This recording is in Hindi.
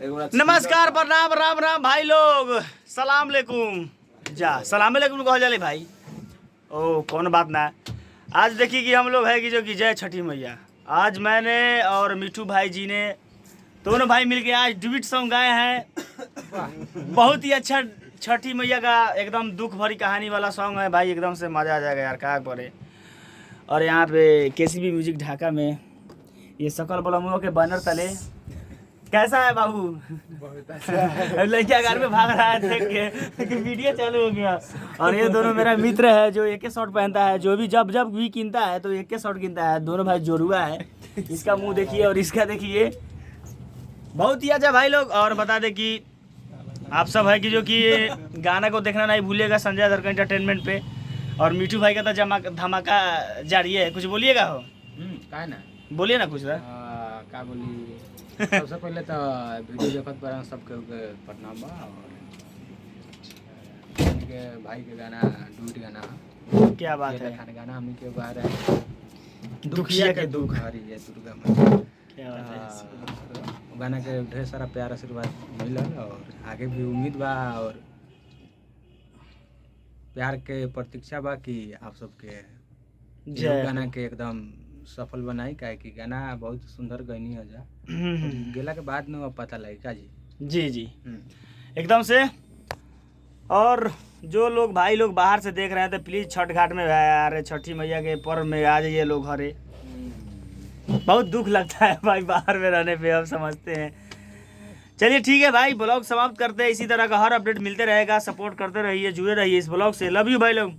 नमस्कार प्रणाम राम राम भाई लोग, सलाम अलैकुम। जा सलाम अलैकुम कहा जाले भाई। ओ कौन बात ना। आज देखिए कि हम लोग है कि जो कि जय छठी मैया। आज मैंने और मिठू भाई जी ने दोनों भाई मिलके आज डुबिट सॉन्ग गाए हैं। बहुत ही अच्छा छठी मैया का एकदम दुख भरी कहानी वाला सॉन्ग है भाई। एकदम से मज़ा आ जाएगा यार, क्या करे। और यहाँ पे केसीबी म्यूजिक ढाका में ये सकल बलमुओं के बैनर तले कैसा है बाबू? बहुत अच्छा। लड़किया घर में भाग रहा है देख के कि वीडियो चालू हो गया। और ये दोनों मेरा मित्र है जो एक ही शर्ट पहनता है, जो भी जब जब भी कीनता है तो एक ही शर्ट कीनता है। दोनों भाई जोरुआ है, इसका मुंह देखिए और इसका देखिए। बहुत ही अच्छा भाई लोग। और बता दे कि आप सब है कि जो कि गाना को देखना नहीं भूलिएगा संजय दत्त एंटरटेनमेंट पे। और मिठू भाई का तो धमाका जारी है। कुछ बोलिएगा हो? का ना बोलिए ना कुछ ना। का बोली। सबसे पहले तो वीडियो देखत पर सबके प्रणाम बा। और के भाई के गाना डूट गाना क्या बात है। खाने गाना हमनी के बाहर है दुखिया के दुख। हरी है दुर्गा माँ। क्या बात है। गाना के ढेर सारा प्यार आशीर्वाद मिलल और आगे भी उम्मीद बा और प्यार के प्रतीक्षा बा कि आप सबके गाना के एकदम सफल बनाई। काहे कि गाना बहुत सुंदर गईनी है जा गेला के बाद में पता लगे का जी जी एकदम से। और जो लोग भाई लोग बाहर से देख रहे हैं तो प्लीज़ छठ घाट में यार छठी मैया के पर्व में आ जाइए लोग घरे। बहुत दुख लगता है भाई बाहर में रहने पे, हम समझते हैं। चलिए ठीक है भाई, ब्लॉग समाप्त करते हैं। इसी तरह का हर अपडेट मिलते रहेगा। सपोर्ट करते रहिए, जुड़े रहिए इस ब्लॉग से। लव यू भाई लोग।